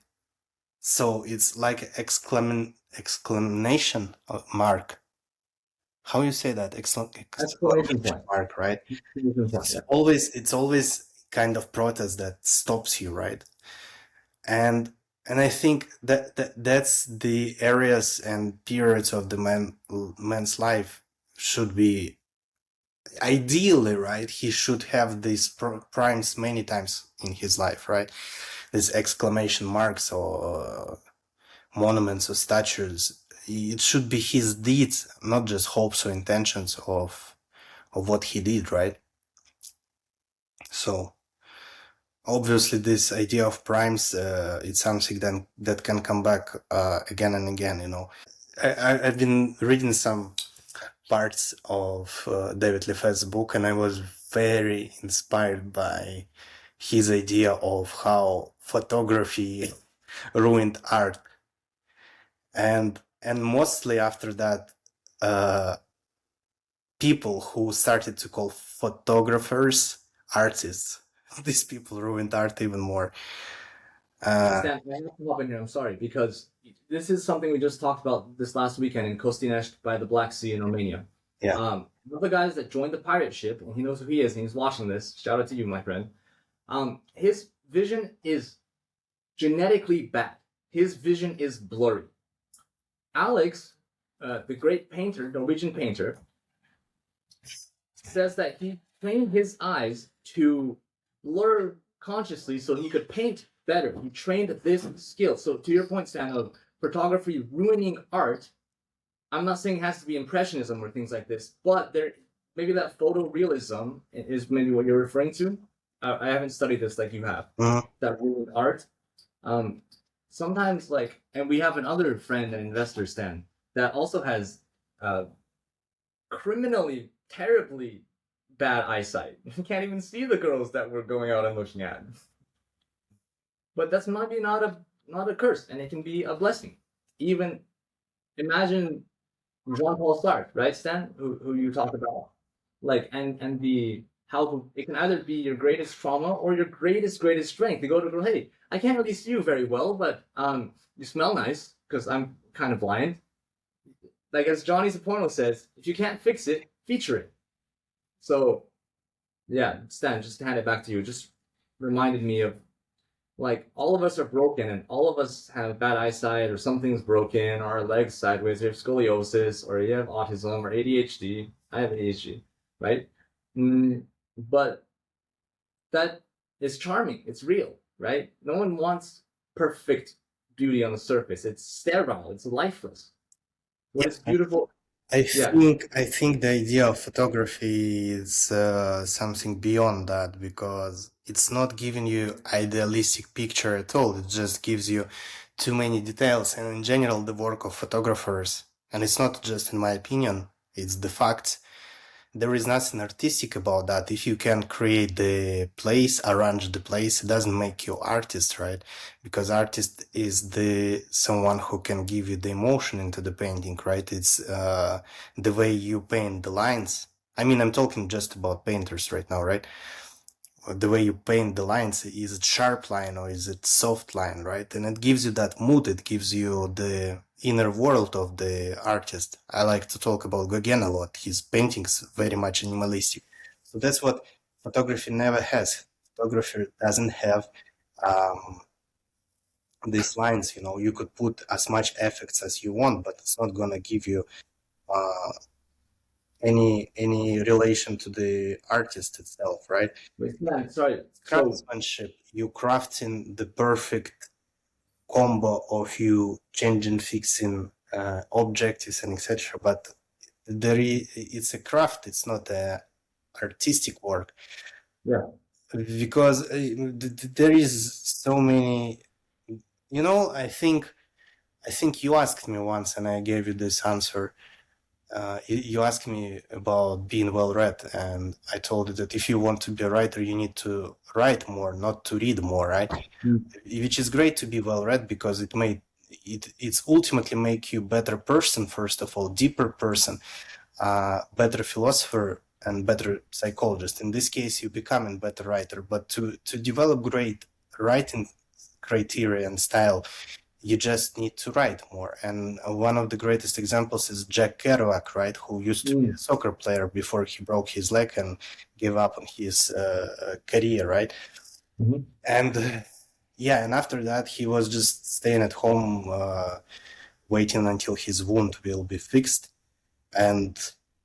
So it's like exclamation mark. how you say that? Exclamation Exclamation point. mark, right? Exclamation point, yeah. It's always kind of protest that stops you, right? And I think that's the areas and periods of the man's life should be ideally, right? He should have these primes many times in his life, right? These exclamation marks or monuments or statues. It should be his deeds, not just hopes or intentions of what he did, right? So obviously this idea of primes, it's something that can come back again and again, you know. I've been reading some parts of David Lefebvre's book, and I was very inspired by his idea of how photography ruined art. And mostly after that, people who started to call photographers artists, these people ruined art even more. Stan, I have to come up in here. I'm sorry, because this is something we just talked about this last weekend in Kostinești by the Black Sea in Romania. Yeah. One of the guys that joined the pirate ship, and he knows who he is, and he's watching this. Shout out to you, my friend. His vision is genetically bad. His vision is blurry. Alex, the great painter, Norwegian painter, says that he trained his eyes to blur consciously so he could paint better. He trained this skill. So to your point, Stan, of photography ruining art, I'm not saying it has to be impressionism or things like this, but there maybe that photorealism is maybe what you're referring to. I haven't studied this like you have. That ruined art. Sometimes like, and we have another friend, an investor, Stan, that also has criminally, terribly bad eyesight. You can't even see the girls that we're going out and looking at. But that's maybe not a curse, and it can be a blessing. Even imagine Jean-Paul Sartre, right, Stan, who you talked about, like, and the how it can either be your greatest trauma or your greatest strength. You go to go, hey, I can't really see you very well, but you smell nice because I'm kind of blind. Like as Johnny Zaporno says, if you can't fix it, feature it. So, yeah, Stan, just to hand it back to you, just reminded me of like all of us are broken and all of us have bad eyesight or something's broken or our legs sideways, you have scoliosis or you have autism or ADHD. I have ADHD, right? But that is charming. It's real, right? No one wants perfect beauty on the surface. It's sterile. It's lifeless. What is beautiful. I think the idea of photography is something beyond that, because it's not giving you idealistic picture at all. It just gives you too many details. And in general, the work of photographers, and it's not just in my opinion, it's the fact. There is nothing artistic about that. If you can create the place, arrange the place, it doesn't make you artist, right? Because artist is the someone who can give you the emotion into the painting, right? It's the way you paint the lines. I mean, I'm talking just about painters right now, right? The way you paint the lines, is it sharp line or is it soft line, right? And it gives you that mood, it gives you the inner world of the artist. I like to talk about Gauguin a lot. His paintings very much animalistic. So that's what photography never has. Photography doesn't have these lines, you know. You could put as much effects as you want, but it's not gonna give you any relation to the artist itself, right? Sorry. Craftsmanship, you crafting the perfect combo of you changing, fixing objectives and etc. But it's a craft. It's not a artistic work. Yeah. Because there is so many. You know, I think you asked me once, and I gave you this answer. You asked me about being well read, and I told you that if you want to be a writer, you need to write more, not to read more, right? Which is great to be well read, because it's ultimately make you better person, first of all, deeper person, better philosopher and better psychologist. In this case, you become a better writer. But to develop great writing criteria and style, You just need to write more. And one of the greatest examples is Jack Kerouac, right? Who used to be a soccer player before he broke his leg and gave up on his career, right? Mm-hmm. And yeah, and after that, he was just staying at home, waiting until his wound will be fixed. And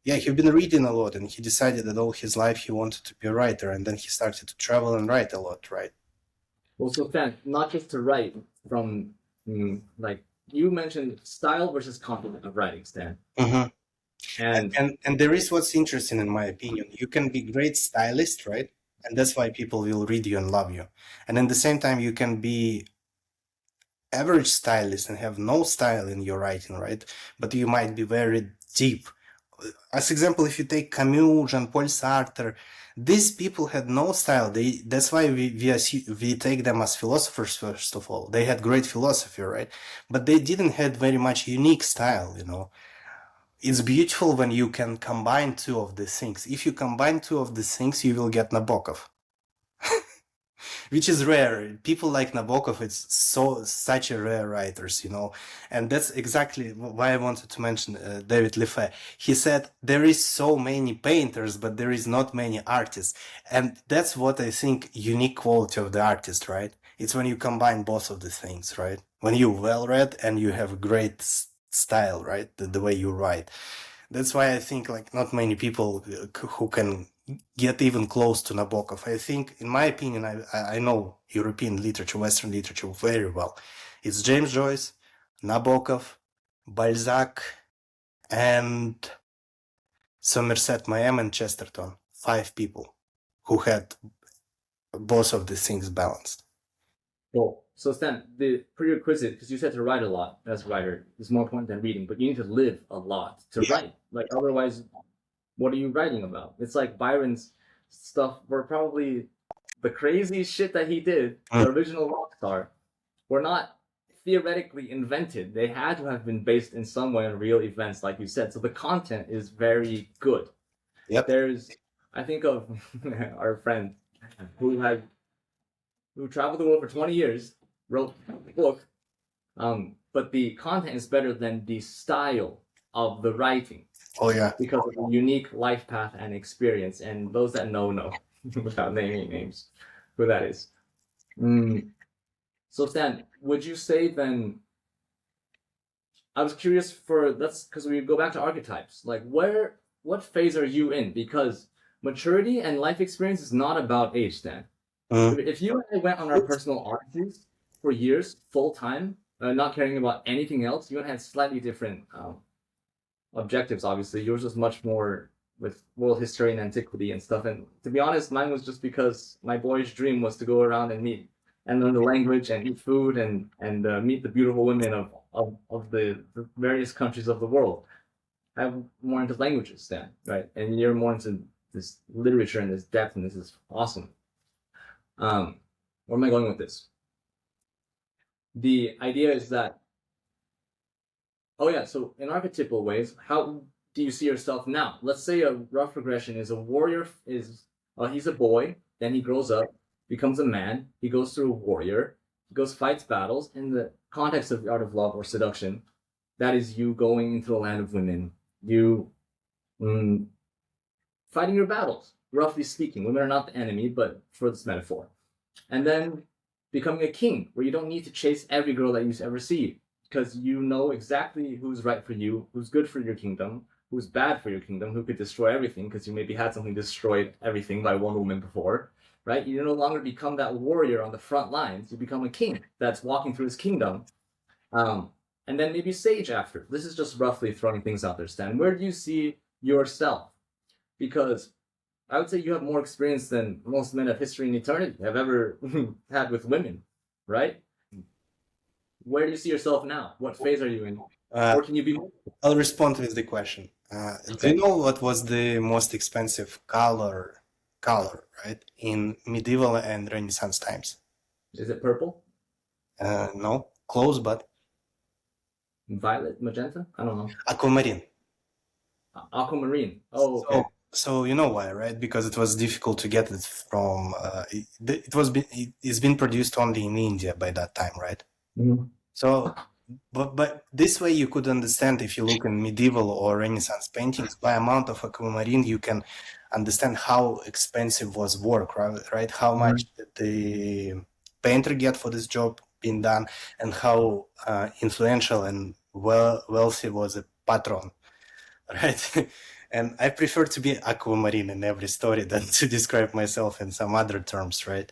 yeah, he'd been reading a lot, and he decided that all his life he wanted to be a writer, and then he started to travel and write a lot, right? Well, so Fan, not just to write from, like, you mentioned style versus content of writing, Stan. Mm-hmm. And And there is what's interesting, in my opinion. You can be great stylist, right? And that's why people will read you and love you. And at the same time, you can be average stylist and have no style in your writing, right? But you might be very deep. As example, if you take Camus, Jean-Paul Sartre, these people had no style. That's why we take them as philosophers, first of all. They had great philosophy, right? But they didn't have very much unique style, you know. It's beautiful when you can combine two of these things. If you combine two of these things, you will get Nabokov. Which is rare. People like Nabokov, it's such a rare writers, you know. And that's exactly why I wanted to mention David Lefay. He said there is so many painters, but there is not many artists. And that's what I think unique quality of the artist, right? It's when you combine both of the things, right? When you're well read and you have great style, right? The way you write. That's why I think like not many people who can get even close to Nabokov. I think, in my opinion, I know European literature, Western literature very well. It's James Joyce, Nabokov, Balzac, and Somerset Maugham and Chesterton. 5 people who had both of these things balanced. well, so Stan, the prerequisite, because you said to write a lot as a writer is more important than reading, but you need to live a lot to write. Like otherwise, what are you writing about? It's like Byron's stuff were probably the crazy shit that he did, the original rock star, were not theoretically invented. They had to have been based in some way on real events, like you said. So the content is very good. Yep. I think of our friend who traveled the world for 20 years, wrote a book, but the content is better than the style of the writing. Oh yeah. Because of the unique life path and experience, and those that know, without naming names, who that is. So Stan, would you say then, I was curious that's because we go back to archetypes, like what phase are you in? Because maturity and life experience is not about age, Stan. If you and I went on our personal odysseys for years, full time, not caring about anything else, you and I had slightly different objectives. Obviously, yours was much more with world history and antiquity and stuff. And to be honest, mine was just because my boyish dream was to go around and meet and learn the language and eat food and meet the beautiful women of the various countries of the world. I'm more into languages, Stan, right? And you're more into this literature and this depth, and this is awesome. Where am I going with this? The idea is that, oh yeah, so in archetypal ways, how do you see yourself now? Let's say a rough progression is a warrior he's a boy, then he grows up, becomes a man, he goes through a warrior, he goes fights battles. In the context of the art of love or seduction, that is you going into the land of women, you fighting your battles, roughly speaking. Women are not the enemy, but for this metaphor. And then becoming a king, where you don't need to chase every girl that you ever see, because you know exactly who's right for you, who's good for your kingdom, who's bad for your kingdom, who could destroy everything, because you maybe had something destroyed everything by one woman before, right? You no longer become that warrior on the front lines. You become a king that's walking through his kingdom. And then maybe sage after. This is just roughly throwing things out there, Stan. Where do you see yourself? Because I would say you have more experience than most men of history and eternity have ever had with women, right? Where do you see yourself now? What phase are you in? Or can you be more? I'll respond with the question. Do you know what was the most expensive color, right, in medieval and Renaissance times? Is it purple? No, close, but Violet, magenta? I don't know. aquamarine. Aquamarine. Oh, okay. So you know why, right? Because it was difficult to get it from. It's been produced only in India by that time, right? Mm-hmm. So, but this way you could understand, if you look in medieval or Renaissance paintings, by amount of aquamarine, you can understand how expensive was work, right? How much did the painter get for this job being done, and how influential and wealthy was a patron, right? And I prefer to be aquamarine in every story than to describe myself in some other terms, right?